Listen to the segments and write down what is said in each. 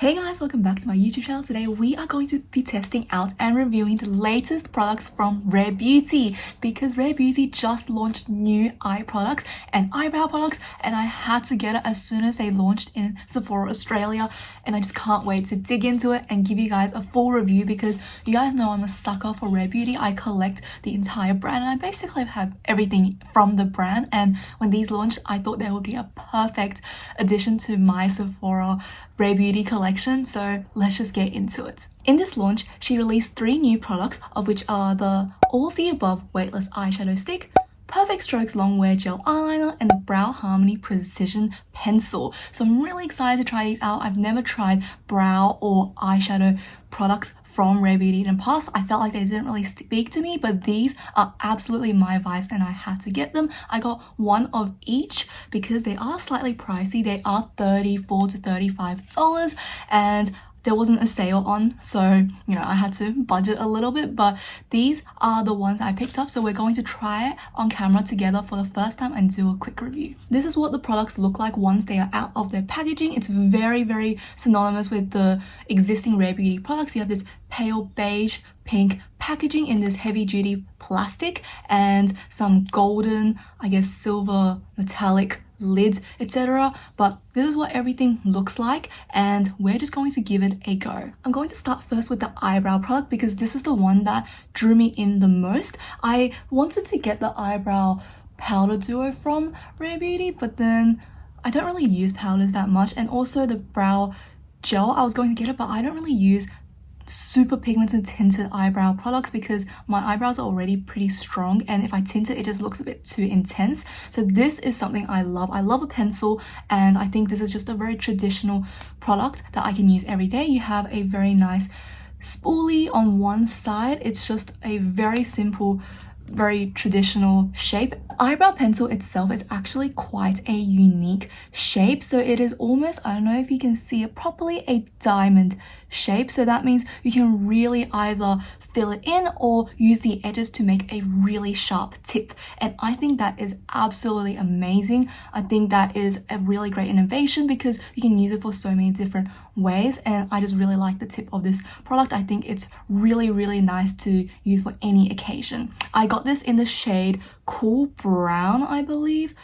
Hey guys, welcome back to my YouTube channel. Today we are going to be testing out and reviewing the latest products from Rare Beauty because Rare Beauty just launched new eye products and eyebrow products, and I had to get it as soon as they launched in Sephora Australia, and I just can't wait to dig into it and give you guys a full review because you guys know I'm a sucker for Rare Beauty. I collect the entire brand and I basically have everything from the brand, and when these launched I thought they would be a perfect addition to my Sephora Rare Beauty collection, so let's just get into it. In this launch, she released 3 new products, of which are the All of the Above Weightless Eyeshadow Stick, Perfect Strokes Long Wear Gel Eyeliner, and the Brow Harmony Precision Pencil. So I'm really excited to try these out. I've never tried brow or eyeshadow products from Rare Beauty in the past. I felt like they didn't really speak to me, but these are absolutely my vibes and I had to get them. I got one of each because they are slightly pricey. They are $34 to $35 and there wasn't a sale on, so you know I had to budget a little bit, but these are the ones I picked up, so we're going to try it on camera together for the first time and do a quick review. This is what the products look like once they are out of their packaging. It's very synonymous with the existing Rare Beauty products. You have this pale beige pink packaging in this heavy duty plastic and some golden, I guess silver metallic lids, etc. But this is what everything looks like and we're just going to give it a go. I'm going to start first with the eyebrow product because this is the one that drew me in the most. I wanted to get the eyebrow powder duo from Rare Beauty, but then I don't really use powders that much, and also the brow gel, I was going to get it, but I don't really use super pigmented tinted eyebrow products because my eyebrows are already pretty strong, and if I tint it, it just looks a bit too intense. So this is something I love. I love a pencil, and I think this is just a very traditional product that I can use every day. You have a very nice spoolie on one side. It's just a very simple, very traditional shape. Eyebrow pencil itself is actually quite a unique shape, so it is almost, I don't know if you can see it properly, a diamond shape. So that means you can really either fill it in or use the edges to make a really sharp tip, and I think that is absolutely amazing. I think that is a really great innovation because you can use it for so many different ways, and I just really like the tip of this product. I think it's really nice to use for any occasion. I got this in the shade Cool Brown, I believe.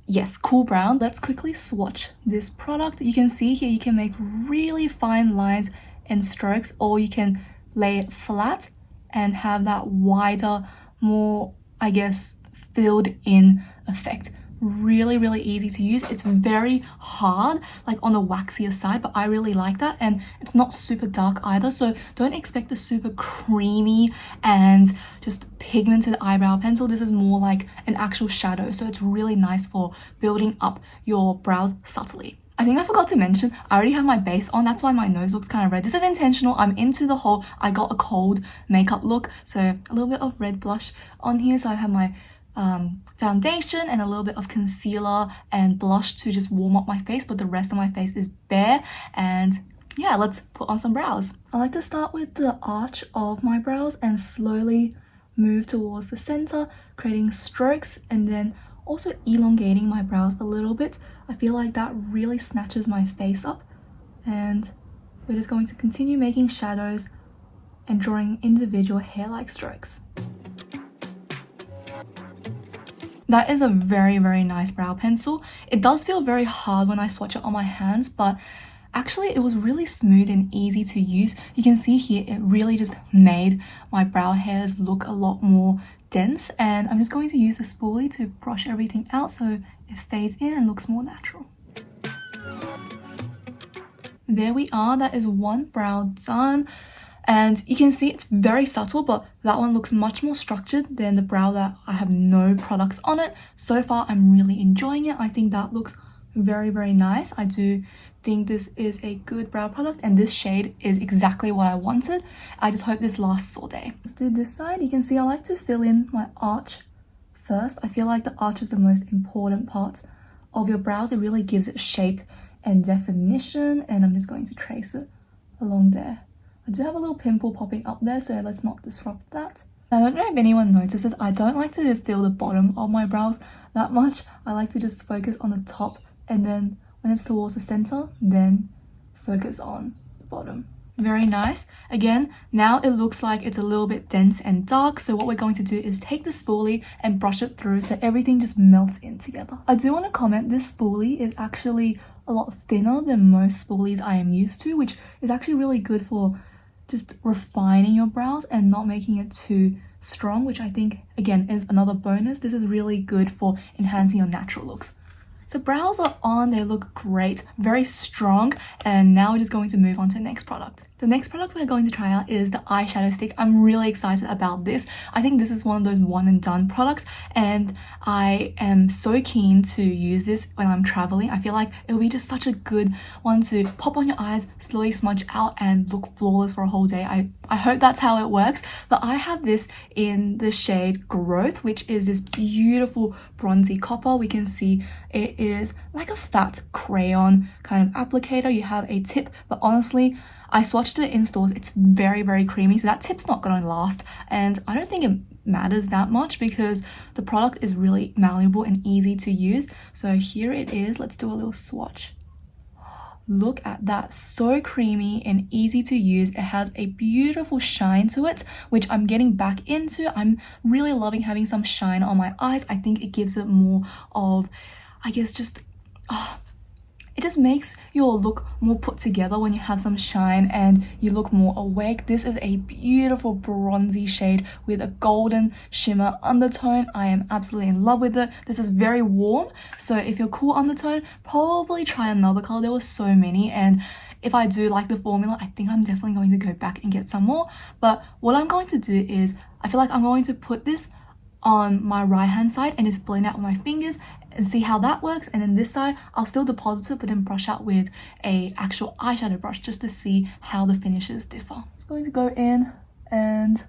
Yes, Cool Brown. Let's quickly swatch this product. You can see here you can make really fine lines and strokes, or you can lay it flat and have that wider, more, I guess, filled in effect. Really easy to use. It's very hard, like on the waxier side, but I really like that, and it's not super dark either, so don't expect the super creamy and just pigmented eyebrow pencil. This is more like an actual shadow, so it's really nice for building up your brows subtly. I think I forgot to mention, I already have my base on, that's why my nose looks kind of red. This is intentional. I'm into the whole I got a cold makeup look, so a little bit of red blush on here. So I have my foundation and a little bit of concealer and blush to just warm up my face, but the rest of my face is bare. And yeah, let's put on some brows. I like to start with the arch of my brows and slowly move towards the center, creating strokes, and then also elongating my brows a little bit. I feel like that really snatches my face up, and we're just going to continue making shadows and drawing individual hair-like strokes. That is a very nice brow pencil. It does feel very hard when I swatch it on my hands, but actually it was really smooth and easy to use. You can see here it really just made my brow hairs look a lot more dense, and I'm just going to use the spoolie to brush everything out so it fades in and looks more natural. There we are, that is one brow done. And you can see it's very subtle, but that one looks much more structured than the brow that I have no products on it. So far, I'm really enjoying it. I think that looks very nice. I do think this is a good brow product, and this shade is exactly what I wanted. I just hope this lasts all day. Let's do this side. You can see I like to fill in my arch first. I feel like the arch is the most important part of your brows. It really gives it shape and definition, and I'm just going to trace it along there. I do have a little pimple popping up there, so let's not disrupt that. I don't know if anyone notices, I don't like to fill the bottom of my brows that much. I like to just focus on the top, and then when it's towards the center, then focus on the bottom. Very nice. Again, now it looks like it's a little bit dense and dark, so what we're going to do is take the spoolie and brush it through so everything just melts in together. I do want to comment, this spoolie is actually a lot thinner than most spoolies I am used to, which is actually really good for just refining your brows and not making it too strong, which I think, again, is another bonus. This is really good for enhancing your natural looks. So brows are on, they look great, very strong, and now we're just going to move on to the next product. The next product we're going to try out is the eyeshadow stick. I'm really excited about this. I think this is one of those one and done products, and I am so keen to use this when I'm traveling. I feel like it'll be just such a good one to pop on your eyes, slowly smudge out, and look flawless for a whole day. I hope that's how it works, but I have this in the shade Growth, which is this beautiful bronzy copper. We can see it is like a fat crayon kind of applicator. You have a tip, but honestly, I swatched it in stores. It's very, very creamy, so that tip's not going to last, and I don't think it matters that much because the product is really malleable and easy to use. So here it is. Let's do a little swatch. Look at that, so creamy and easy to use. It has a beautiful shine to it, which I'm getting back into. I'm really loving having some shine on my eyes. I think it gives it more of, I guess, just it just makes your look more put together when you have some shine and you look more awake. This is a beautiful bronzy shade with a golden shimmer undertone. I am absolutely in love with it. This is very warm, so if you're cool undertone, probably try another color. There were so many, and if I do like the formula, I think I'm definitely going to go back and get some more. But what I'm going to do is, I feel like I'm going to put this on my right hand side and just blend out with my fingers and see how that works, and then this side I'll still deposit it but then brush out with a actual eyeshadow brush just to see how the finishes differ. I'm going to go in and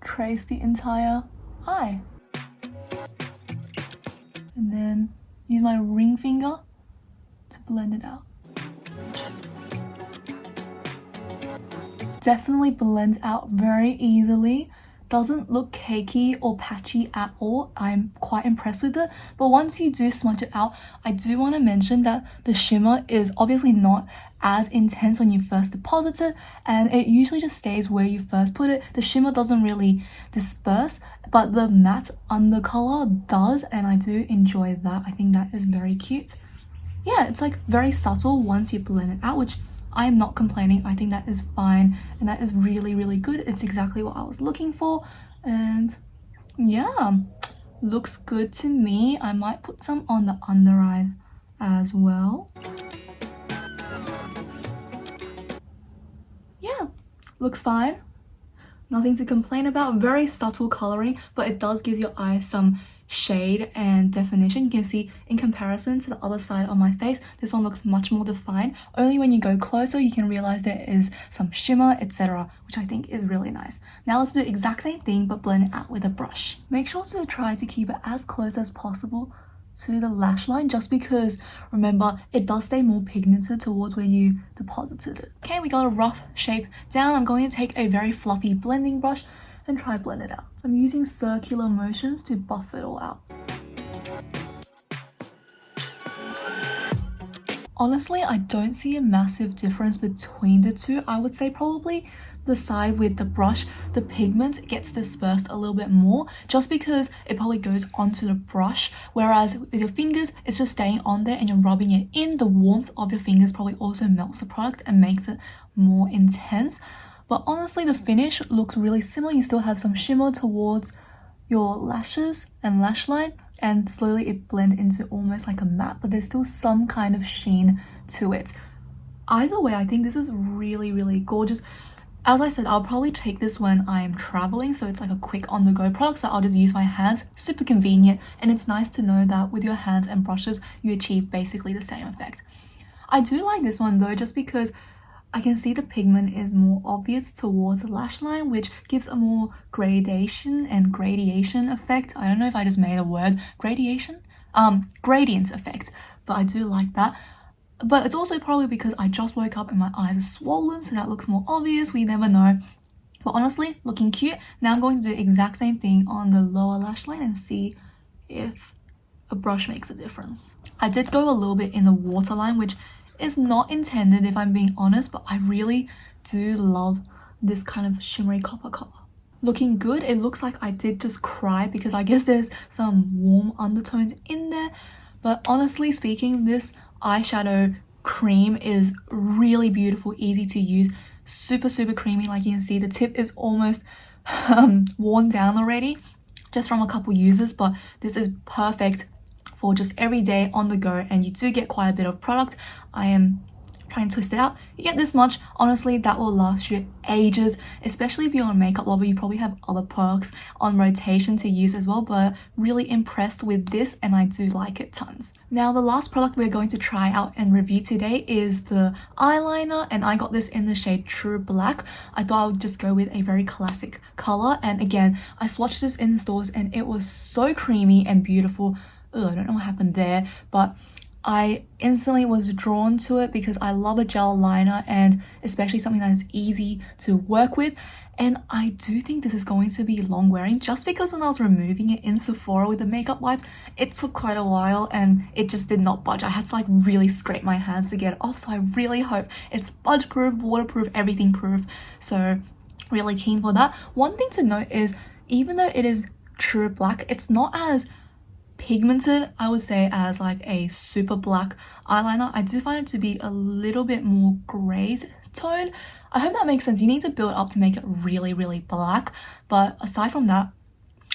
trace the entire eye and then use my ring finger to blend it out. Definitely blends out very easily. Doesn't look cakey or patchy at all. I'm quite impressed with it, but once you do smudge it out, I do want to mention that the shimmer is obviously not as intense when you first deposit it, and it usually just stays where you first put it. The shimmer doesn't really disperse, but the matte undercolor does, and I do enjoy that. I think that is very cute. Yeah, it's like very subtle once you blend it out, which I am not complaining. I think that is fine, and that is really, really good. It's exactly what I was looking for, and yeah, looks good to me. I might put some on the under eye as well. Yeah, looks fine. Nothing to complain about. Very subtle coloring, but it does give your eyes some shade and definition. You can see in comparison to the other side on my face, this one looks much more defined. Only when you go closer you can realize there is some shimmer, etc., which I think is really nice. Now let's do the exact same thing but blend it out with a brush. Make sure to try to keep it as close as possible to the lash line, just because remember it does stay more pigmented towards where you deposited it. Okay, we got a rough shape down. I'm going to take a very fluffy blending brush and try blend it out. I'm using circular motions to buff it all out. Honestly, I don't see a massive difference between the two. I would say probably the side with the brush, the pigment gets dispersed a little bit more just because it probably goes onto the brush, whereas with your fingers it's just staying on there and you're rubbing it in. The warmth of your fingers probably also melts the product and makes it more intense. But honestly, the finish looks really similar. You still have some shimmer towards your lashes and lash line, and slowly it blends into almost like a matte, but there's still some kind of sheen to it. Either way, I think this is really, really gorgeous. As I said, I'll probably take this when I'm traveling, so it's like a quick on-the-go product, so I'll just use my hands. Super convenient, and it's nice to know that with your hands and brushes, you achieve basically the same effect. I do like this one though, just because I can see the pigment is more obvious towards the lash line, which gives a more gradation and gradation effect. I don't know if I just made a word. Gradation? Gradient effect. But I do like that. But it's also probably because I just woke up and my eyes are swollen, so that looks more obvious. We never know. But honestly, looking cute. Now I'm going to do the exact same thing on the lower lash line and see if a brush makes a difference. I did go a little bit in the waterline, which is not intended if I'm being honest, but I really do love this kind of shimmery copper color. Looking good. It looks like I did just cry because I guess there's some warm undertones in there. But honestly speaking, this eyeshadow cream is really beautiful, easy to use, super creamy. Like you can see, the tip is almost worn down already just from a couple uses, but this is perfect for just every day on the go, and you do get quite a bit of product. I am trying to twist it out. You get this much. Honestly, that will last you ages, especially if you're a makeup lover. You probably have other products on rotation to use as well, but really impressed with this, and I do like it tons. Now, the last product we're going to try out and review today is the eyeliner, and I got this in the shade True Black. I thought I would just go with a very classic color, and again, I swatched this in stores and it was so creamy and beautiful. Ugh, I don't know what happened there, but I instantly was drawn to it because I love a gel liner, and especially something that is easy to work with. And I do think this is going to be long wearing, just because when I was removing it in Sephora with the makeup wipes, it took quite a while and it just did not budge. I had to like really scrape my hands to get it off, so I really hope it's budge proof, waterproof, everything proof. So really keen for that. One thing to note is, even though it is True Black, it's not as pigmented, I would say, as like a super black eyeliner. I do find it to be a little bit more gray tone. I hope that makes sense. You need to build up to make it really black, but aside from that,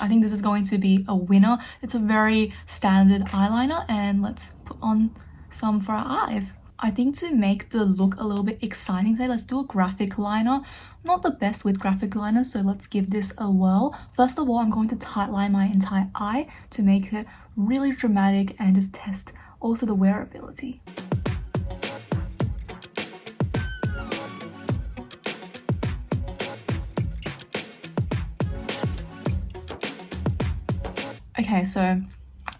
I think this is going to be a winner. It's a very standard eyeliner, and let's put on some for our eyes. I think to make the look a little bit exciting today, let's do a graphic liner. Not the best with graphic liners, so let's give this a whirl. First of all, I'm going to tightline my entire eye to make it really dramatic and just test also the wearability. Okay, so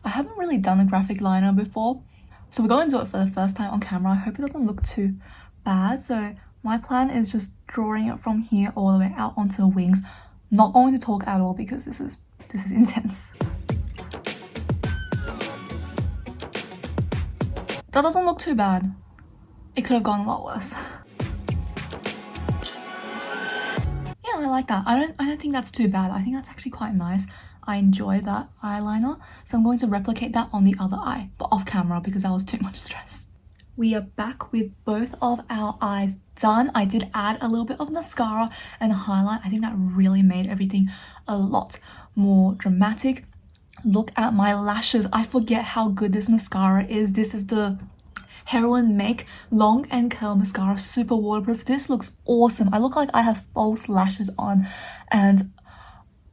I haven't really done a graphic liner before, so we're going to do it for the first time on camera. I hope it doesn't look too bad. So my plan is just drawing it from here all the way out onto the wings. I'm not going to talk at all because this is intense. That doesn't look too bad. It could have gone a lot worse. Yeah, I like that. I don't think that's too bad. I think that's actually quite nice. I enjoy that eyeliner, so I'm going to replicate that on the other eye, but off camera because that was too much stress. We are back with both of our eyes done. I did add a little bit of mascara and highlight. I think that really made everything a lot more dramatic. Look at my lashes. I forget how good this mascara is. This is the Heroin Make Long and Curl Mascara, super waterproof. This looks awesome. I look like I have false lashes on, and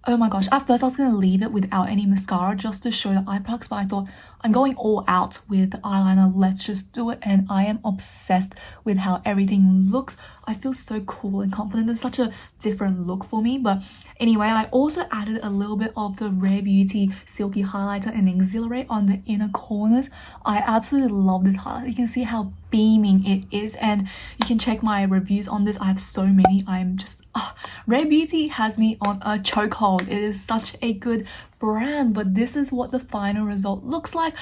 oh my gosh, at first I was going to leave it without any mascara just to show the eye products, but I thought I'm going all out with the eyeliner, let's just do it. And I am obsessed with how everything looks. I feel so cool and confident. It's such a different look for me. But anyway, I also added a little bit of the Rare Beauty Silky Highlighter and Exhilarate on the inner corners. I absolutely love this highlight. You can see how beaming it is, and you can check my reviews on this. I have so many. I'm just Rare Beauty has me on a chokehold. It is such a good brand, but this is what the final result looks like.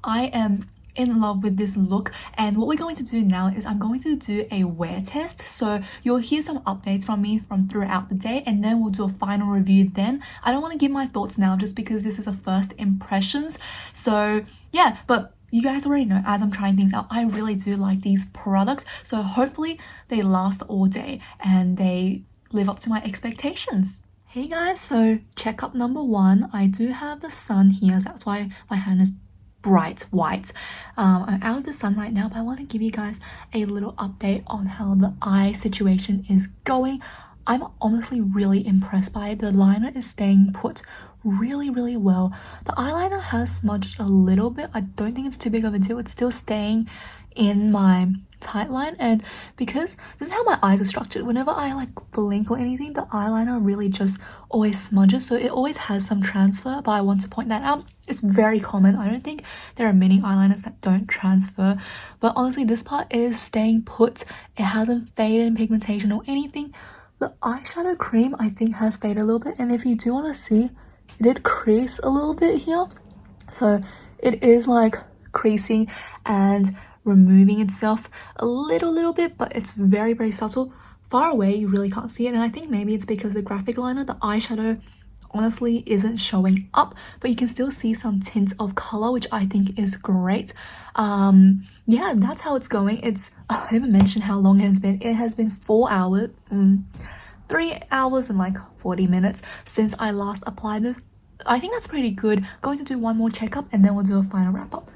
I am in love with this look, and what we're going to do now is I'm going to do a wear test, so you'll hear some updates from me from throughout the day, and then we'll do a final review then. I don't want to give my thoughts now just because this is a first impressions, so yeah, but you guys already know as I'm trying things out, I really do like these products, so hopefully they last all day and they live up to my expectations. Hey guys, so checkup number one, I do have the sun here, so that's why my hand is bright white. I'm out of the sun right now, but I want to give you guys a little update on how the eye situation is going. I'm honestly really impressed by it. The liner is staying put really well. The eyeliner has smudged a little bit. I don't think it's too big of a deal. It's still staying in my tight line, and because this is how my eyes are structured, whenever I like blink or anything, the eyeliner really just always smudges, so it always has some transfer. But I want to point that out. It's very common. I don't think there are many eyeliners that don't transfer, but honestly this part is staying put. It hasn't faded in pigmentation or anything. The eyeshadow cream I think has faded a little bit, and if you do want to see, it did crease a little bit here, so it is like creasing and removing itself a little bit, but it's very subtle. Far away, you really can't see it, and I think maybe it's because the graphic liner, the eyeshadow honestly isn't showing up, but you can still see some tints of color, which I think is great. Yeah, that's how it's going. It's I didn't even mention how long it has been. It has been 4 hours, 3 hours and like 40 minutes since I last applied this. I think that's pretty good. Going to do one more checkup and then we'll do a final wrap up.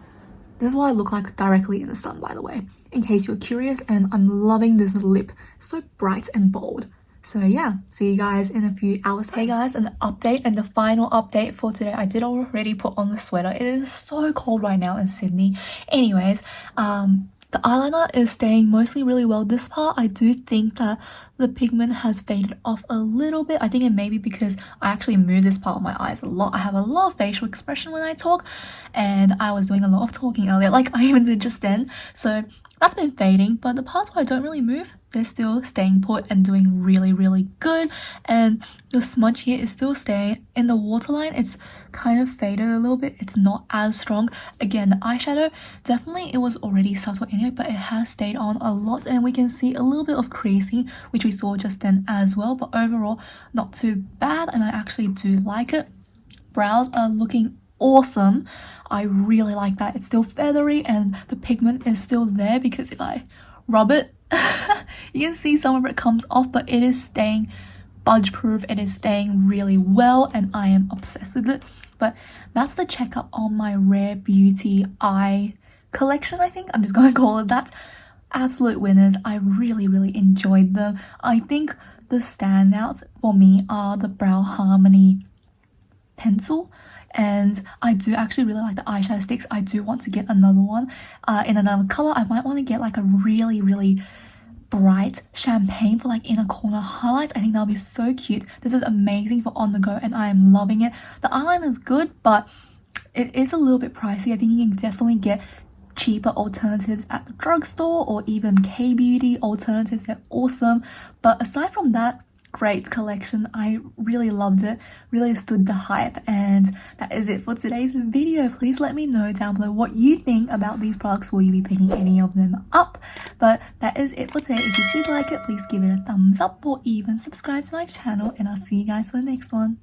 This is what I look like directly in the sun, by the way, in case you're curious, and I'm loving this lip. So bright and bold. So yeah, see you guys in a few hours. Hey guys, an update and the final update for today. I did already put on the sweater. It is so cold right now in Sydney. Anyways, the eyeliner is staying mostly really well. This part, I do think that the pigment has faded off a little bit. I think it may be because I actually move this part of my eyes a lot. I have a lot of facial expression when I talk, and I was doing a lot of talking earlier, like I even did just then. So that's been fading, but the parts where I don't really move, they're still staying put and doing really good. And the smudge here is still staying. In the waterline, it's kind of faded a little bit. It's not as strong. Again, the eyeshadow, definitely it was already subtle anyway, but it has stayed on a lot, and we can see a little bit of creasing, which we saw just then as well. But overall, not too bad, and I actually do like it. Brows are looking awesome. I really like that. It's still feathery and the pigment is still there, because if I rub it, you can see some of it comes off, but it is staying budge proof. It is staying really well, and I am obsessed with it. But that's the checkup on my Rare Beauty eye collection. I think I'm just going to call it that. Absolute winners. I really enjoyed them. I think the standouts for me are the Brow Harmony pencil, and I do actually really like the eyeshadow sticks. I do want to get another one in another color. I might want to get like a really bright champagne for like inner corner highlights. I think that'll be so cute. This is amazing for on the go, and I am loving it. The eyeliner is good, but it is a little bit pricey. I think you can definitely get cheaper alternatives at the drugstore, or even K-beauty alternatives. They're awesome. But aside from that, great collection. I really loved it, really stood the hype, and that is it for today's video. Please let me know down below what you think about these products. Will you be picking any of them up? But that is it for today. If you did like it, please give it a thumbs up or even subscribe to my channel, and I'll see you guys for the next one.